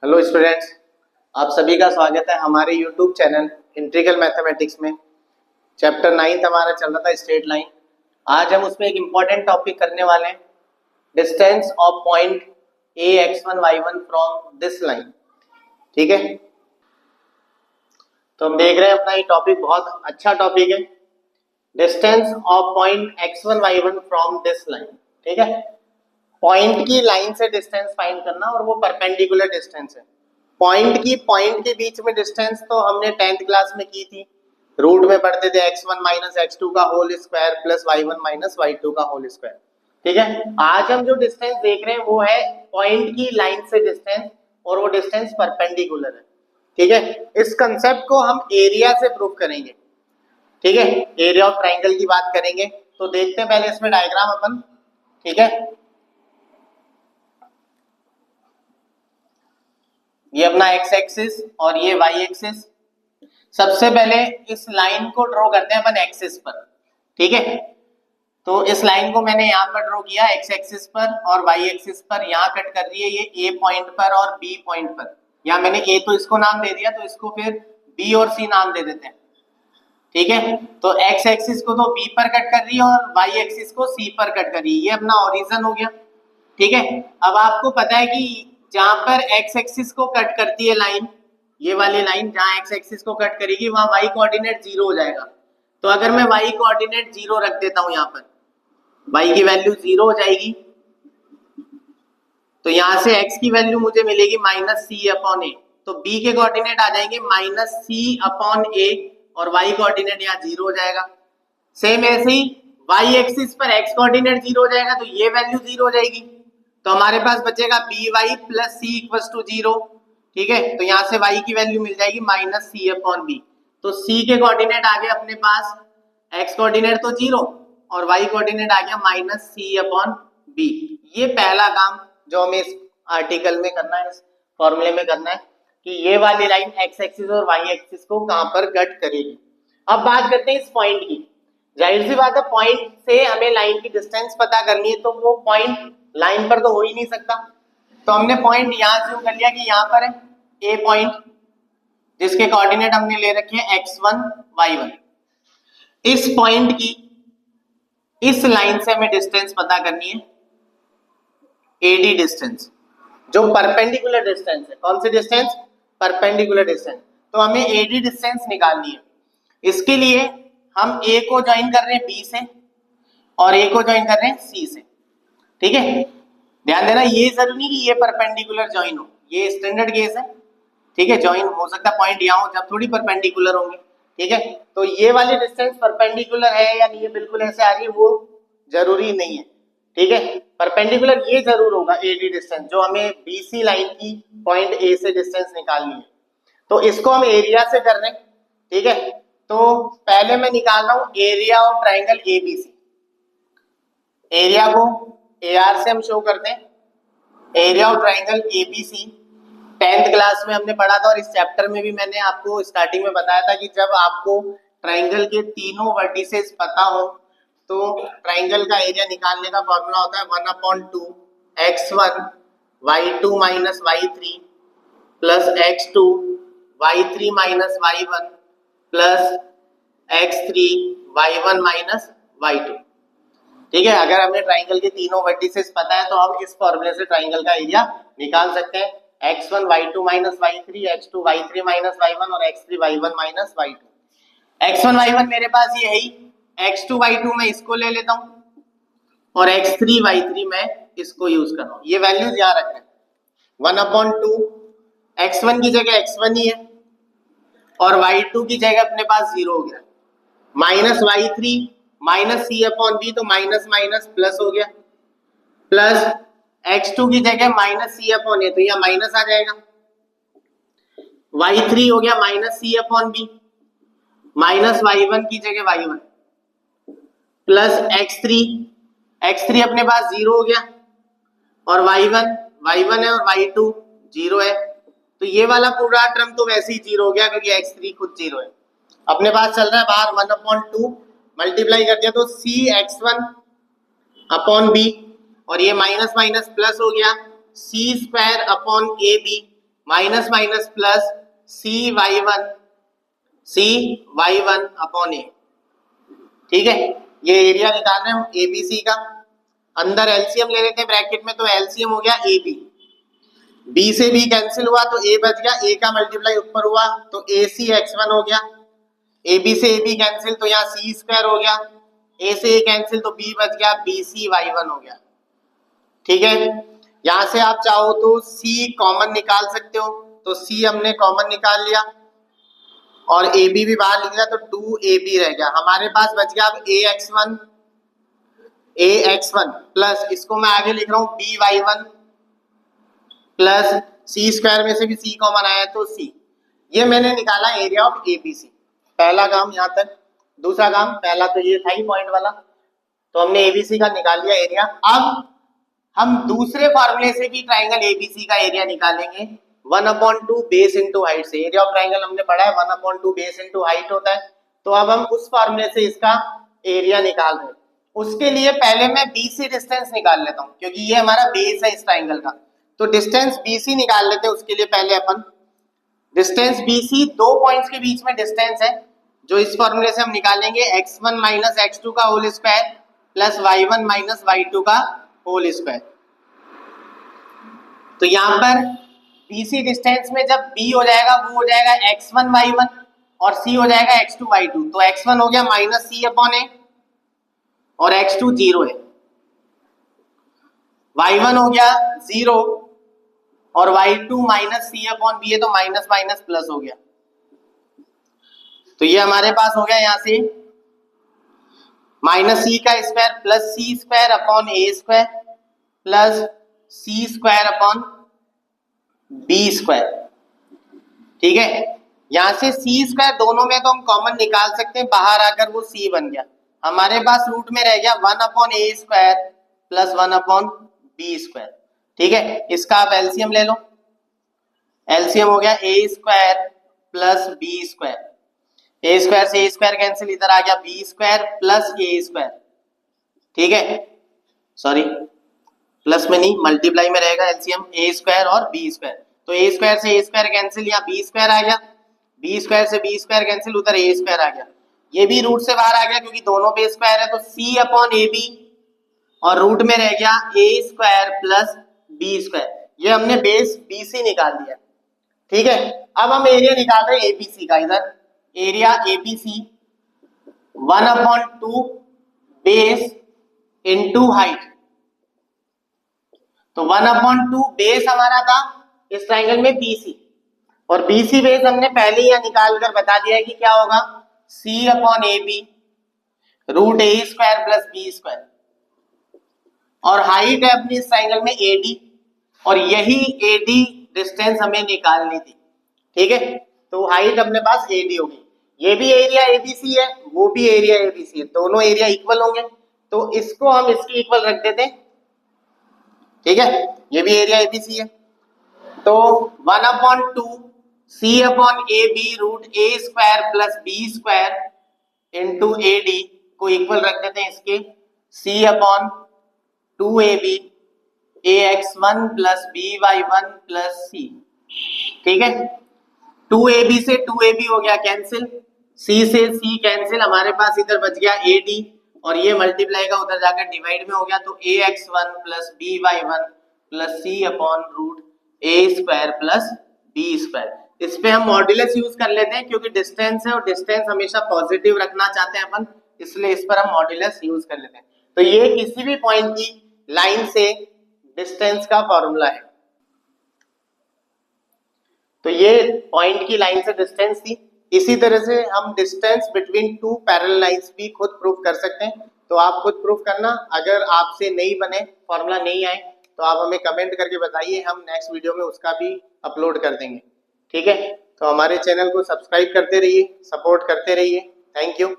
Hello students, आप सभी का स्वागत है हमारे यूट्यूब चैनल इंटीग्रल मैथमेटिक्स में। चैप्टर 9 हमारा चल रहा था स्ट्रेट लाइन। आज हम उसमें एक इम्पॉर्टेंट टॉपिक करने वाले हैं, distance of point A x1 y1 from this line. ठीक है, तो हम देख रहे हैं अपना ये टॉपिक बहुत अच्छा टॉपिक है, distance of point x1 y1 from this line. ठीक है, पॉइंट की लाइन से डिस्टेंस फाइंड करना और वो परपेंडिकुलर डिस्टेंस है। पॉइंट के बीच में डिस्टेंस तो हमने 10th क्लास में की थी, रूट में पढ़ते थे x1 माइनस x2 का whole square plus y1 minus y2 का होल स्क्वायर। ठीक है, आज हम जो डिस्टेंस देख रहे हैं वो है पॉइंट की लाइन से डिस्टेंस और वो डिस्टेंस परपेंडिकुलर है। ठीक है, इस कंसेप्ट को हम एरिया से प्रूव करेंगे। ठीक है, एरिया ऑफ ट्राइंगल की बात करेंगे। तो देखते हैं पहले इसमें डायग्राम अपन। ठीक है, ये अपना x एक्सिस और ये y एक्सिस। सबसे पहले इस लाइन को ड्रॉ करते हैं अपन एक्सिस पर। ठीक है, तो इस लाइन को मैंने यहाँ पर ड्रॉ किया x एक्सिस पर और y एक्सिस पर। यहाँ कट कर रही है ये a पॉइंट पर और b पॉइंट पर। यहाँ मैंने a तो इसको नाम दे दिया, तो इसको फिर b और c नाम दे देते हैं। ठीक है, तो x एक्सिस को तो b पर कट कर रही है और y एक्सिस को c पर कट कर रही है। ये अपना ओरिजिन हो गया। ठीक है, अब आपको पता है कि जहां पर x एक्सिस को कट करती है लाइन, ये वाली लाइन जहां x एक्सिस को कट करेगी वहां y कोऑर्डिनेट 0 हो जाएगा। तो अगर मैं y कोऑर्डिनेट 0 रख देता हूं, यहाँ पर y की वैल्यू 0 हो जाएगी, तो यहां से x की वैल्यू मुझे मिलेगी माइनस सी अपॉन ए। तो b के कोऑर्डिनेट आ जाएंगे माइनस सी अपॉन ए और y कोऑर्डिनेट यहाँ 0 हो जाएगा। सेम ऐसे ही y एक्सिस पर x कोऑर्डिनेट 0 हो जाएगा, तो ये वैल्यू 0 हो जाएगी। तो हमारे पास बचेगा b y plus c equals to 0। ठीक है, तो यहाँ से y की वैल्यू मिल जाएगी माइनस सी अपॉन बी। तो c के कोऑर्डिनेट आ गए अपने पास, x कोऑर्डिनेट तो 0 और y कोऑर्डिनेट आ गया माइनस सी अपॉन बी। ये पहला काम जो हमें इस आर्टिकल में करना है, इस फॉर्मूले में करना है कि ये वाली लाइन x एक्सिस और y एक्सिस को कहां पर कट करेगी। अब बात करते हैं इस पॉइंट की। जाहिर सी बात है, पॉइंट से हमें लाइन की डिस्टेंस पता करनी है, तो वो पॉइंट लाइन पर तो हो ही नहीं सकता। तो हमने पॉइंट यहां से कर लिया कि यहां पर है ए पॉइंट, जिसके कोऑर्डिनेट हमने ले रखे हैं x1 y1। इस पॉइंट की इस लाइन से हमें डिस्टेंस पता करनी है, एडी डिस्टेंस, जो परपेंडिकुलर डिस्टेंस है। कौन सी डिस्टेंस? Perpendicular distance. तो हमें एडी डिस्टेंस निकालनी है। इसके लिए हम ए को ज्वाइन कर रहे हैं बी से और ए को ज्वाइन कर रहे हैं सी से। ठीक है, ध्यान देना, ये जरूरी नहीं कि ये परपेंडिकुलर ज्वाइन हो, ये स्टैंडर्ड केस है। ठीक है, ज्वाइन हो सकता है पॉइंट यहाँ हो, जब थोड़ी परपेंडिकुलर होंगे। ठीक है, तो ये वाली डिस्टेंस परपेंडिकुलर है या नहीं, ये बिल्कुल ऐसे आ रही है, वो जरूरी नहीं है। ठीक है, परपेंडिकुलर ये जरूर होगा एडी डिस्टेंस, जो हमें बीसी लाइन की पॉइंट ए से डिस्टेंस निकालनी है। तो इसको हम एरिया से कर रहे हैं। ठीक है, तो पहले मैं निकाल रहा हूं area of triangle ABC. Area को AR से हम शो करते हैं। Area of triangle ABC 10th class में हमने पढ़ा था और इस चैप्टर में भी मैंने आपको स्टार्टिंग में बताया था कि जब आपको ट्राइंगल के तीनों वर्टिसेस पता हो तो ट्राइंगल का एरिया निकालने का फॉर्मूला होता है 1/2 x1 y2 minus y3 plus x2 y3 minus y1 plus x3 y1 minus y2। ठीक है, अगर हमें ट्राइंगल के तीनों वर्टिसेस पता है तो हम इस फॉर्मूले से ट्राइंगल का एरिया निकाल सकते हैं। x1 y2 minus y3, x2 y3 minus y1 और x3 y1 minus y2। x1 y1 मेरे पास ये है ही, x2 y2 मैं इसको ले लेता हूँ और x3 y3 मैं इसको यूज कर रहा हूँ। ये वैल्यूज यहाँ रख रहे हैं 1/2 x1 की जगह x1 ही है और y2 की जगह अपने पास 0 हो गया, माइनस y3 माइनस सी अपॉन बी, तो माइनस माइनस प्लस हो गया, प्लस x2 की जगह माइनस सी अपॉन ए, तो यह माइनस आ जाएगा, y3 हो गया माइनस सी अपॉन बी, माइनस y1 की जगह y1 प्लस x3 अपने पास 0 हो गया और y1 है और y2 0 है। तो ये वाला पूरा टर्म तो वैसे ही 0 हो गया क्योंकि x3 खुद 0 है। अपने पास चल रहा है बाहर 1/2, मल्टीप्लाई कर दिया तो सी x1 अपॉन बी और ये माइनस माइनस प्लस हो गया C square upon A B minus minus plus cy1 upon A. ठीक है, ये एरिया निकाल रहे हैं हम एबीसी का। अंदर एलसीएम ले लेते हैं ब्रैकेट में, तो एलसीएम हो गया ए बी, बी से बी कैंसिल हुआ तो ए बच गया, ए का मल्टीप्लाई ऊपर हुआ तो ए सी x1 हो गया, ए बी से ए बी कैंसिल तो यहाँ सी स्क्वायर हो गया, ए से ए कैंसिल तो बी बच गया, बी सी y1 हो गया। ठीक है, यहां से आप चाहो तो सी कॉमन निकाल सकते हो, तो सी हमने कॉमन निकाल लिया और ए बी भी बाहर लिख दिया तो 2ab रह गया। हमारे पास बच गया अब ax1 प्लस इसको मैं आगे लिख रहा हूं by1 प्लस सी स्क्वायर में से भी सी कॉमन आया तो सी। ये मैंने निकाला एरिया ऑफ एबीसी। पहला काम यहाँ तक। दूसरा काम, पहला तो ये था ही पॉइंट वाला, तो हमने एबीसी का निकाल लिया एरिया। अब हम दूसरे फॉर्मूले से भी ट्राइंगल एबीसी का एरिया निकालेंगे 1/2 बेस इंटू हाइट से। एरिया ऑफ ट्राइंगल हमने पढ़ा है 1/2 बेस इंटू हाइट होता है, तो अब हम उस फॉर्मूले से इसका एरिया निकाल रहे हैं। उसके लिए पहले मैं बीसी डिस्टेंस निकाल लेता हूँ, क्योंकि ये हमारा बेस है इस ट्राइंगल का, तो डिस्टेंस बीसी निकाल लेते हैं। उसके लिए पहले अपन डिस्टेंस बीसी, दो पॉइंट्स के बीच में डिस्टेंस है, जो इस फॉर्मूले से हम निकालेंगे x1 माइनस x2 का whole square plus y1 minus y2 का होल स्क्वायर। तो यहाँ पर बीसी डिस्टेंस में जब b हो जाएगा वो हो जाएगा x1 y1 और c हो जाएगा x2 y2। तो x1 हो गया माइनस सी अपॉन ए और x2 0 है, y1 हो गया 0 और y2 माइनस सी अपॉन बी है, तो माइनस माइनस प्लस हो गया। तो ये हमारे पास हो गया यहाँ से माइनस सी का square plus C square upon A square plus C square upon B square. ठीक है, यहां से सी स्क्वायर दोनों में तो हम कॉमन निकाल सकते हैं, बाहर आकर वो सी बन गया। हमारे पास रूट में रह गया 1 upon A square plus 1 upon B square. ठीक है, इसका आप एलसीएम ले लो। एलसीएम हो गया ए स्क्वायर प्लस बी स्क्वायर, ए स्क्वायर से ए स्क्वायर कैंसिल, इधर आ गया बी स्क्वायर प्लस ए स्क्वायर। ठीक है, सॉरी प्लस में नहीं मल्टीप्लाई में रहेगा एलसीएम, ए स्क्वायर और बी स्क्वायर। तो ए स्क्वायर से ए स्क्वायर कैंसिल, यहाँ बी स्क्वायर आ गया, बी स्क्वायर से बी स्क्वायर कैंसिल, उधर ए स्क्वायर आ गया। ये भी रूट से बाहर आ गया क्योंकि दोनों पे स्क्वायर है, तो सी अपॉन ए बी और रूट में रह गया ए स्क्वायर प्लस बी स्क्वायर। ये हमने बेस बीसी निकाल दिया। ठीक है, अब हम एरिया निकाल रहे हैं एबीसी का। इधर area ABC 1/2 base into height. तो 1/2 बेस हमारा था इस ट्राइंगल में बीसी, और बीसी बेस हमने पहले ही निकाल कर बता दिया है कि क्या होगा, C upon A B root A square plus B square. और हाइट है अपनी इस ट्राइंगल में एडी, और यही एडी डिस्टेंस हमें निकालनी थी। ठीक है, तो हाइट अपने पास एडी होगी। ये भी एरिया एबीसी है, वो भी एरिया एबीसी है, दोनों एरिया इक्वल होंगे, तो इसको हम इसके इक्वल रख देते हैं। ठीक है, ये भी एरिया एबीसी है, तो 1/2 C upon A B root A square plus B square into A D को इक्वल रख देते हैं इसके C upon 2ab ax1 plus by1 plus C. ठीक है, 2ab से 2ab हो गया कैंसिल, c से c कैंसिल, हमारे पास इधर बच गया ad और ये मल्टीप्लाई का उधर जाकर डिवाइड में हो गया, तो ax1 plus by1 plus c upon root a square plus b square. इस पे हम मॉड्यूलस यूज कर लेते हैं क्योंकि डिस्टेंस है और डिस्टेंस हमेशा पॉजिटिव रखना चाहते हैं अपन, इसलिए इस पर हम मॉड्यूलस यूज कर लेते हैं। तो ये किसी भी पॉइंट की लाइन से डिस्टेंस का फॉर्मूला है। तो ये पॉइंट की लाइन से डिस्टेंस थी। इसी तरह से हम distance between two parallel lines भी खुद प्रूफ कर सकते हैं, तो आप खुद प्रूफ करना। अगर आपसे नहीं बने, फॉर्मूला नहीं आए, तो आप हमें कमेंट करके बताइए, हम नेक्स्ट वीडियो में उसका भी अपलोड कर देंगे। ठीक है, तो हमारे चैनल को सब्सक्राइब करते रहिए, सपोर्ट करते रहिए। Thank you.